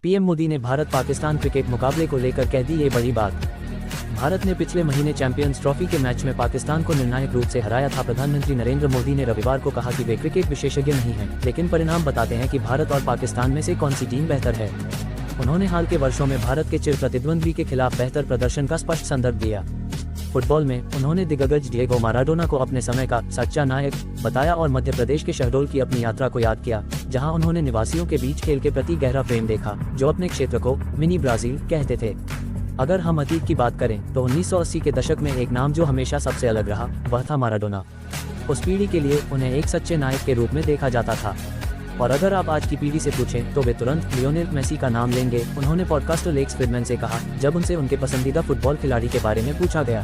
PM Modi ने Bharat Pakistan cricket मुकाबले को लेकर कह दी ये बड़ी बात। भारत ने पिछले महीने चैंपियंस ट्रॉफी के मैच में पाकिस्तान को निर्णायक रूप से हराया था। प्रधानमंत्री नरेंद्र मोदी ने रविवार को कहा कि वे क्रिकेट विशेषज्ञ नहीं हैं, लेकिन परिणाम बताते हैं कि भारत और पाकिस्तान में से कौन सी टीम बेहतर है। उन्होंने हाल के वर्षों में भारत के चिर प्रतिद्वंद्वी के खिलाफ बेहतर प्रदर्शन का स्पष्ट संदर्भ दिया। फुटबॉल में उन्होंने दिग्गज डिएगो माराडोना को अपने समय का सच्चा नायक बताया और मध्य प्रदेश के शहडोल की अपनी यात्रा को याद किया, जहां उन्होंने निवासियों के बीच खेल के प्रति गहरा प्रेम देखा, जो अपने क्षेत्र को मिनी ब्राजील कहते थे। अगर हम अतीत की बात करें तो 1980 के दशक में एक नाम जो हमेशा सबसे अलग रहा वह था माराडोना। उस पीढ़ी के लिए उन्हें एक सच्चे नायक के रूप में देखा जाता था। और अगर आप आज की पीढ़ी से पूछें तो वे तुरंत लियोनेल मेसी का नाम लेंगे, उन्होंने पॉडकास्टर लेक्स फ्रिडमैन से कहा जब उनसे उनके पसंदीदा फुटबॉल खिलाड़ी के बारे में पूछा गया।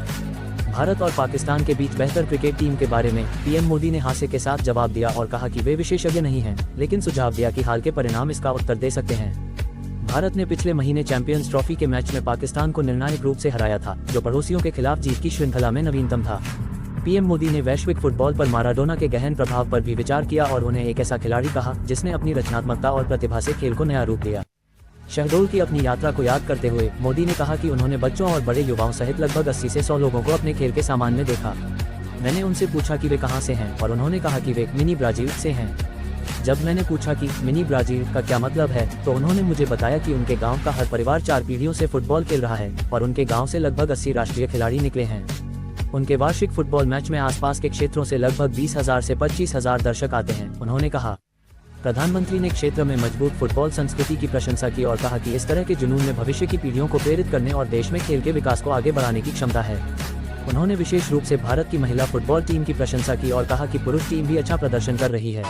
भारत और पाकिस्तान के बीच बेहतर क्रिकेट टीम के बारे में पीएम मोदी ने हास्य के साथ जवाब दिया और कहा कि वे विशेषज्ञ नहीं हैं, लेकिन सुझाव दिया कि हाल के परिणाम इसका उत्तर दे सकते हैं। भारत ने पिछले महीने चैंपियंस ट्रॉफी के मैच में पाकिस्तान को निर्णायक रूप से हराया था, जो पड़ोसियों के खिलाफ जीत की श्रृंखला में नवीनतम था। पीएम मोदी ने वैश्विक फुटबॉल पर माराडोना के गहन प्रभाव पर भी विचार किया और उन्हें एक ऐसा खिलाड़ी कहा जिसने अपनी रचनात्मकता और प्रतिभा से खेल को नया रूप दिया। शहडोल की अपनी यात्रा को याद करते हुए मोदी ने कहा कि उन्होंने बच्चों और बड़े युवाओं सहित लगभग 80 से 100 लोगों को अपने खेल के सामान में देखा। मैंने उनसे पूछा कि वे कहां से हैं और उन्होंने कहा कि वे मिनी ब्राजील से हैं। जब मैंने पूछा कि मिनी ब्राजील का क्या मतलब है तो उन्होंने मुझे बताया कि उनके गांव का हर परिवार 4 पीढ़ियों से फुटबॉल खेल रहा है और उनके गांव से लगभग 80 राष्ट्रीय खिलाड़ी निकले हैं। उनके वार्षिक फुटबॉल मैच में आसपास के क्षेत्रों से लगभग 20,000 से 25,000 दर्शक आते हैं, उन्होंने कहा। प्रधानमंत्री ने क्षेत्र में मजबूत फुटबॉल संस्कृति की प्रशंसा की और कहा कि इस तरह के जुनून में भविष्य की पीढ़ियों को प्रेरित करने और देश में खेल के विकास को आगे बढ़ाने की क्षमता है। उन्होंने विशेष रूप से भारत की महिला फुटबॉल टीम की प्रशंसा की और कहा कि पुरुष टीम भी अच्छा प्रदर्शन कर रही है।